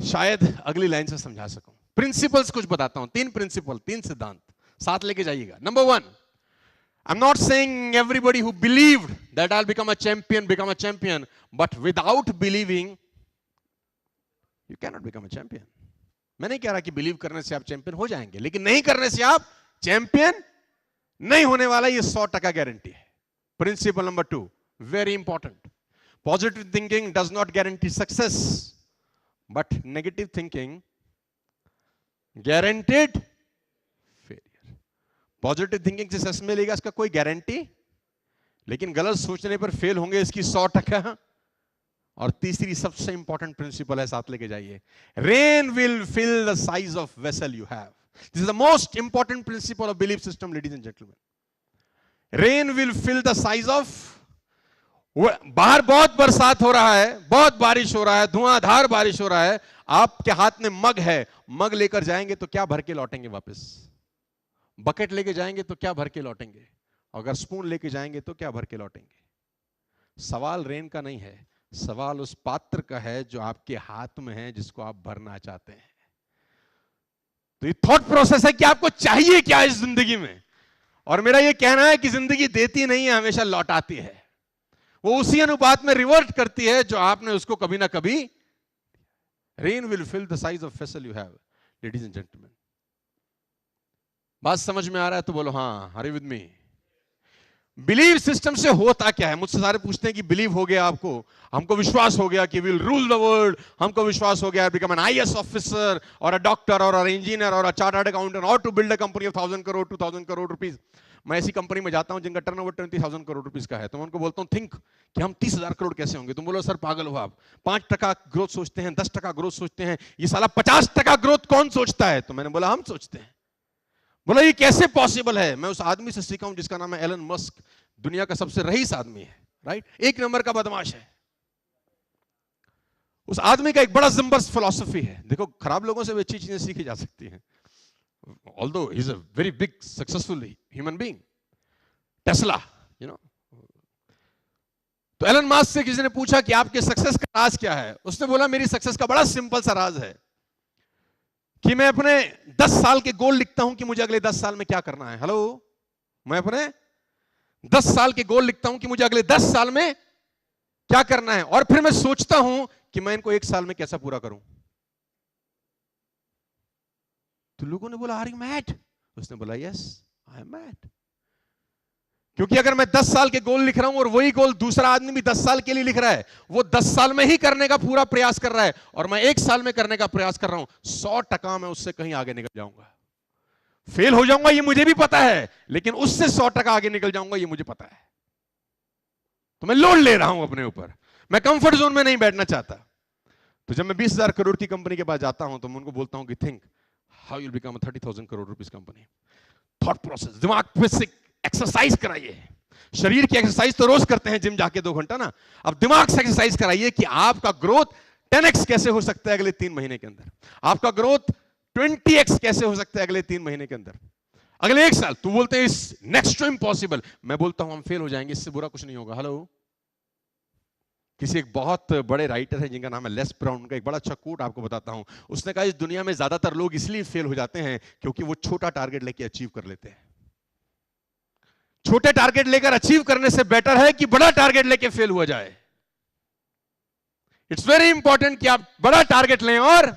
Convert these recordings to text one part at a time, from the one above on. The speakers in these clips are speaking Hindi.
शायद अगली लाइन से समझा सकूं। प्रिंसिपल्स कुछ बताता हूं, 3 प्रिंसिपल, 3 सिद्धांत साथ लेके जाइएगा। Number 1, I'm not saying everybody who believed that I'll become a champion, but without believing, you cannot become a champion. मैं नहीं कह रहा कि बिलीव करने से आप चैंपियन हो जाएंगे, लेकिन नहीं करने से आप चैंपियन नहीं होने वाला, ये 100% गारंटी है। Principle number 2, very important, positive thinking does not guarantee success, but negative thinking guaranteed failure. Positive thinking से सक्सेस मिलेगा इसका कोई गारंटी, लेकिन गलत सोचने पर फेल होंगे इसकी 100%। और तीसरी सबसे इंपॉर्टेंट प्रिंसिपल है, साथ लेके जाइए, rain will fill the size of vessel you have. This is the most important principle of belief system, ladies and gentleman. Rain will fill the size of, बाहर बहुत बरसात हो रहा है, बहुत बारिश हो रहा है, धुआंधार बारिश हो रहा है, आपके हाथ में मग है, मग लेकर जाएंगे तो क्या भर के लौटेंगे वापस? बकेट लेके जाएंगे तो क्या भर के लौटेंगे? अगर स्पून लेके जाएंगे तो क्या भर के लौटेंगे? सवाल रेन का नहीं है, सवाल उस पात्र का है जो आपके हाथ में है, जिसको आप भरना चाहते हैं। तो ये थॉट प्रोसेस है कि आपको चाहिए क्या इस जिंदगी में। और मेरा ये कहना है कि जिंदगी देती नहीं है, हमेशा लौटाती है। वो उसी अनुपात में रिवर्ट करती है जो आपने उसको कभी ना कभी। Rain will fill the size of vessel you have, ladies and gentleman. बात समझ में आ रहा है तो बोलो हाँ, are you with me? Believe system से होता क्या है? मुझसे सारे पूछते हैं कि बिलीव हो गया आपको, हमको विश्वास हो गया कि विल रूल द वर्ल्ड, हमको विश्वास हो गया बिकम एन आईएएस ऑफिसर और अ डॉक्टर और इंजीनियर और अ चार्टर्ड अकाउंटेंट और to build a company of 1000 crore 2000 crore rupees. मैं ऐसी कंपनी में जाता हूं जिनका टर्नओवर 20,000 करोड़ रुपीस का है, तो मैं उनको बोलता हूं थिंक कि हम 30,000 करोड़ कैसे होंगे? तुम बोलो सर पागल हो आप, 5% ग्रोथ सोचते हैं, 10% ग्रोथ सोचते हैं, ये साला 50% ग्रोथ कौन सोचता है? तो मैंने बोला हम सोचते हैं। बोला ये कैसे पॉसिबल है? मैं उस आदमी से सीखा हूं जिसका नाम है एलन मस्क, दुनिया का सबसे रईस आदमी है, राइट, 1 नंबर का बदमाश है। उस आदमी का एक बड़ा जबरदस्त फिलॉसफी है। देखो, खराब लोगों से भी अच्छी चीजें सीखी जा सकती हैं, although he is a very big successful human being, Tesla, you know. तो एलन मस्क से किसी ने पूछा कि आपके सक्सेस का राज क्या है? उसने बोला मेरी सक्सेस का बड़ा सिंपल सा राज है कि मैं अपने 10 साल के गोल लिखता हूं कि मुझे अगले 10 साल में क्या करना है। हेलो, मैं अपने 10 साल के गोल लिखता हूं कि मुझे अगले 10 साल में क्या करना है, और फिर मैं सोचता हूं कि मैं इनको 1 साल में कैसा पूरा करूं। तो लोगों ने बोला आर यू मैड? उसने बोला यस आई एम मैड, क्योंकि अगर मैं 10 साल के गोल लिख रहा हूं और वही गोल दूसरा आदमी भी 10 साल के लिए लिख रहा है, वो 10 साल में ही करने का पूरा प्रयास कर रहा है और मैं 1 साल में करने का प्रयास कर रहा हूं, 100% मैं उससे कहीं आगे निकल जाऊंगा। फेल हो जाऊंगा ये मुझे भी पता है, लेकिन उससे 100% आगे निकल जाऊंगा ये मुझे पता है। तो मैं लोड ले रहा हूं अपने ऊपर, मैं कंफर्ट जोन में नहीं बैठना चाहता। तो जब मैं 20,000 करोड़ की कंपनी के पास जाता हूं तो मैं उनको बोलता हूं कि think how you become 30,000 crore rupees company. Thought process, दिमाग पे से एक्सरसाइज कराइए। शरीर की एक्सरसाइज तो रोज करते हैं जिम जाके 2 घंटा ना, अब दिमाग से एक्सरसाइज कराइए कि आपका ग्रोथ 10x कैसे हो सकता है अगले 3 महीने के अंदर, आपका ग्रोथ 20x कैसे हो सकता है अगले 3 महीने के अंदर, अगले 1 साल। तो बोलते हैं इस नेक्स्ट टू इम्पॉसिबल, मैं बोलता हूं हम फेल हो जाएंगे, इससे बुरा कुछ नहीं होगा। हेलो, किसी एक बहुत बड़े राइटर है जिनका नाम है लेस ब्राउन, का एक बड़ा अच्छा कोट आपको बताता हूं। उसने कहा इस दुनिया में ज्यादातर लोग इसलिए फेल हो जाते हैं क्योंकि वो छोटा टारगेट लेके अचीव कर लेते हैं। छोटे टारगेट लेकर अचीव करने से बेटर है कि बड़ा टारगेट लेके फेल हुआ जाए। इट्स वेरी इंपॉर्टेंट कि आप बड़ा टारगेट लें और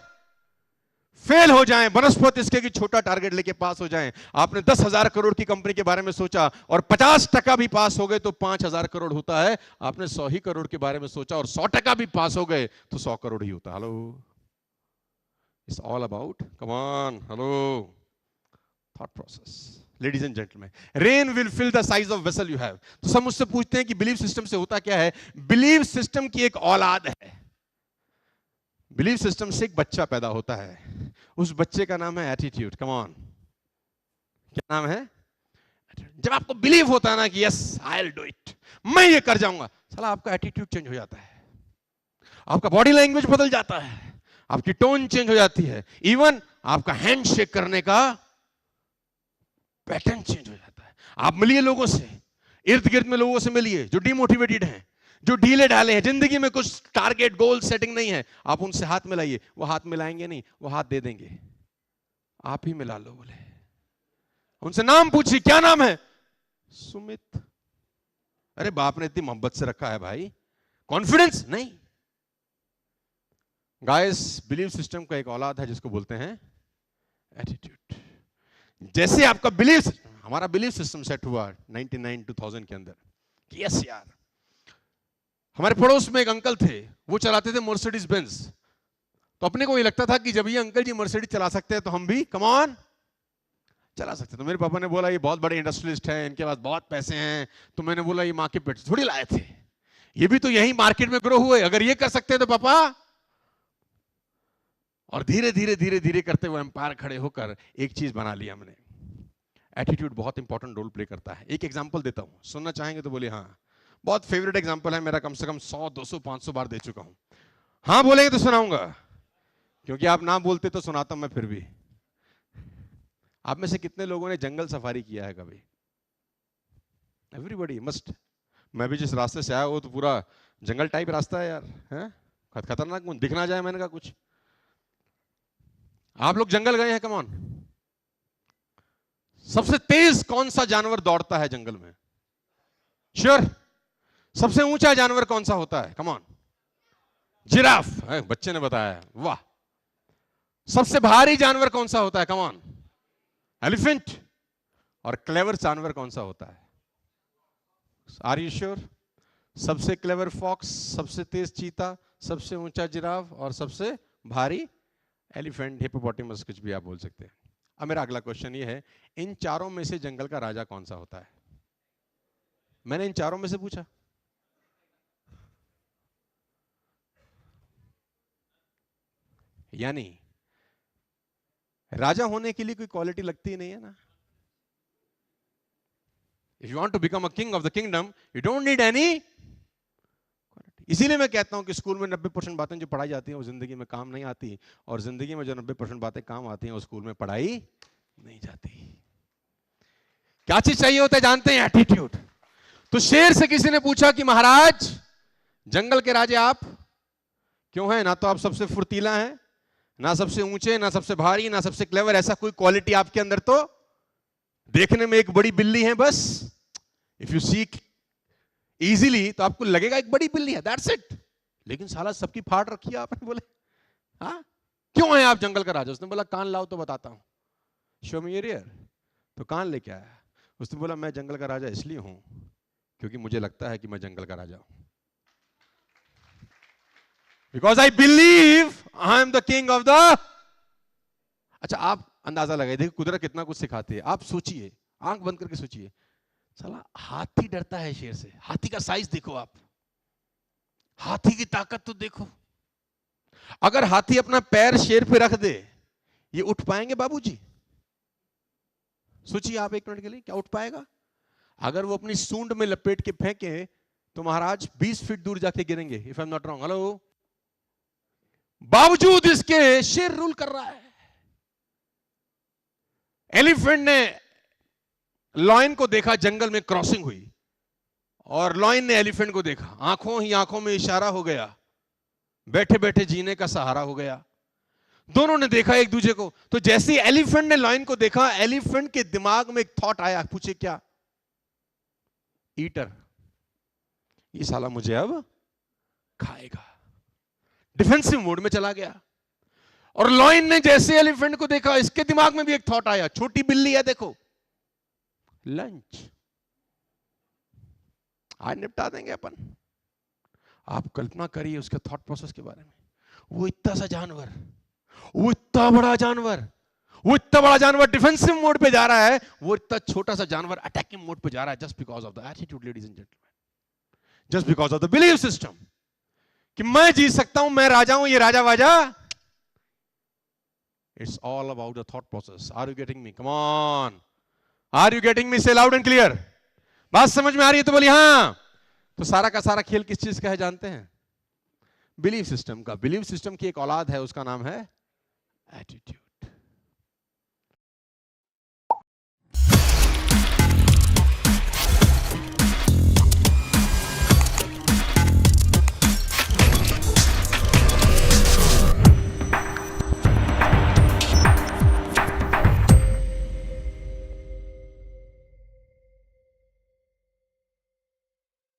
फेल हो जाएं, बनस्पत इसके कि छोटा टारगेट लेके पास हो जाएं। आपने 10,000 करोड़ की कंपनी के बारे में सोचा और 50% भी पास हो गए तो 5,000 करोड़ होता है। आपने 100 ही करोड़ के बारे में सोचा और 100% भी पास हो गए तो 100 करोड़ ही होता। Hello, it's all about, come on, hello, thought process. Ladies and gentleman, rain will fill the size of vessel you have. तो सब मुझसे पूछते हैं कि बिलीफ सिस्टम से होता क्या है? बिलीफ सिस्टम की एक औलाद है। बिलीफ सिस्टम से एक बच्चा पैदा होता है, उस बच्चे का नाम है एटीट्यूड। कम ऑन, क्या नाम है? जब आपको बिलीव होता है ना कि yes I will do it, मैं ये कर जाऊंगा, साला आपका एटीट्यूड चेंज हो जाता है, आपका बॉडी लैंग्वेज बदल जाता है, आपकी टोन चेंज हो जाती है, इवन आपका हैंड शेक करने का पैटर्न चेंज हो जाता है। आप मिलिए लोगों से, इर्द गिर्द में लोगों से मिलिए जो डिमोटिवेटेड हैं, जो ढीले ढाले हैं, जिंदगी में कुछ टारगेट गोल सेटिंग नहीं है, आप उनसे हाथ मिलाइए, वो हाथ मिलाएंगे नहीं, वो हाथ दे देंगे, आप ही मिला लो। बोले उनसे नाम पूछिए, क्या नाम है? सुमित। अरे बाप ने इतनी मोहब्बत से रखा है भाई, कॉन्फिडेंस नहीं। गाइस, बिलीव सिस्टम का एक औलाद है जिसको बोलते हैं एटीट्यूड। जैसे आपका बिलीव, हमारा बिलीव सिस्टम सेट हुआ 99-2000 के अंदर, यस यार, हमारे पड़ोस में एक अंकल थे, वो चलाते थे मर्सिडीज बेंज। तो अपने को ये लगता था कि जब ये अंकल जी मर्सिडीज चला सकते हैं तो हम भी कम ऑन चला सकते। तो मेरे पापा ने बोला ये बहुत बड़े इंडस्ट्रियलिस्ट हैं, इनके पास बहुत पैसे हैं। तो मैंने बोला ये माँ के पेट से थोड़ी लाए थे, ये भी तो यही मार्केट में ग्रो हुए, अगर ये कर सकते हैं तो पापा। और धीरे धीरे धीरे धीरे करते हुए एम्पायर खड़े होकर एक चीज बना लिया हमने। एटीट्यूड बहुत इंपॉर्टेंट रोल प्ले करता है। एक एग्जांपल देता हूं, सुनना चाहेंगे तो बोलिए हाँ। बहुत फेवरेट एग्जांपल है मेरा, कम से कम 100, 200, 500 बार दे चुका हूं। हाँ बोलेंगे तो सुनाऊंगा, क्योंकि आप ना बोलते तो सुनाता हूं मैं फिर भी। आप में से कितने लोगों ने जंगल सफारी किया है कभी? Everybody must. मैं भी जिस रास्ते से आया वो तो पूरा जंगल टाइप रास्ता है यार, है खतरनाक, दिख ना जाए मैंने कहा कुछ। आप लोग जंगल गए हैं? Come on. सबसे तेज कौन सा जानवर दौड़ता है जंगल में? श्योर। सबसे ऊंचा जानवर कौन सा होता है? Come on. जिराफ। बच्चे ने बताया, वाह। सबसे भारी जानवर कौन सा होता है? Come on. एलिफेंट। और क्लेवर जानवर कौन सा होता है? Are you sure? सबसे क्लेवर फॉक्स, सबसे तेज चीता, सबसे ऊंचा जिराफ और सबसे भारी एलिफेंट, हिप्पोपोटामस, कुछ भी आप बोल सकते हैं। अब मेरा अगला क्वेश्चन ये है, इन चारों में से जंगल का राजा कौन सा होता है? मैंने इन चारों में से पूछा। यानी राजा होने के लिए कोई क्वालिटी लगती ही नहीं है ना। If you want to become a king of the kingdom, you don't need any. इसीलिए मैं कहता हूं कि स्कूल में 90% बातें जो पढ़ाई जाती हैं वो जिंदगी में काम नहीं आती, और जिंदगी में जो 90% बातें काम आती हैं वो स्कूल में पढ़ाई नहीं जाती। क्या चीज चाहिए होता है जानते हैं? एटीट्यूड। तो शेर से किसी ने पूछा कि महाराज, जंगल के राजे आप क्यों हैं? ना तो आप सबसे फुर्तीला हैं, ना सबसे ऊंचे, ना सबसे भारी, ना सबसे क्लेवर, ऐसा कोई क्वालिटी आपके अंदर तो देखने में एक बड़ी बिल्ली है बस। इफ यू सीक इजीली तो आपको लगेगा एक बड़ी बिल्ली है, दैट्स इट। लेकिन साला सबकी फाड़ रखी है आपने। बोले हाँ क्यों है आप जंगल का राजा? उसने बोला कान लाओ तो बताता हूं, शो मी योर ईयर। तो कान लेके आया। उसने बोला मैं जंगल का राजा इसलिए हूं क्योंकि मुझे लगता है कि मैं जंगल का राजा हूं, because I believe I am the king of the. अच्छा आप अंदाजा लगाइए, देखिए कुदरत कितना कुछ सिखाती है। आप सोचिए, आंख बंद करके सोचिए, साला हाथी डरता है शेर से। हाथी का साइज देखो आप, हाथी की ताकत तो देखो। अगर हाथी अपना पैर शेर पे रख दे, ये उठ पाएंगे बाबूजी? सोचिए आप एक मिनट के लिए, क्या उठ पाएगा? अगर वो अपनी सूंड में लपेट के फेंके तो महाराज 20 फीट दूर जाके गिरेंगे, if I am not wrong. Hello. बावजूद इसके शेर रूल कर रहा है। एलिफेंट ने लॉयन को देखा, जंगल में क्रॉसिंग हुई, और लॉयन ने एलिफेंट को देखा, आंखों ही आंखों में इशारा हो गया, बैठे बैठे जीने का सहारा हो गया। दोनों ने देखा एक दूसरे को। तो जैसे एलिफेंट ने लॉयन को देखा, एलिफेंट के दिमाग में एक थॉट आया, पूछे क्या? ईटर, ये साला मुझे अब खाएगा। डिफेंसिव मोड में चला गया। और लॉयन ने जैसे एलिफेंट को देखा, इसके दिमाग में भी एक थॉट आया, छोटी बिल्ली है देखो, लंच, आज निपटा देंगे अपन। आप कल्पना करिए उसके थॉट प्रोसेस के बारे में। वो इतना सा जानवर, वो इतना बड़ा जानवर, वो इतना बड़ा जानवर डिफेंसिव मोड पे जा रहा है, वो इतना छोटा सा जानवर अटैकिंग मोड पे जा रहा है, just because of the attitude ladies and gentleman, just because of the belief system कि मैं जीत सकता हूं, मैं राजा हूं, ये राजा वाजा। It's all about the thought process. Are you getting me? Come on, are you getting me? Say loud and clear. बात समझ में आ रही है तो बोलिए हाँ। तो सारा का सारा खेल किस चीज का है जानते हैं? बिलीफ सिस्टम का। बिलीफ सिस्टम की एक औलाद है, उसका नाम है एटीट्यूड।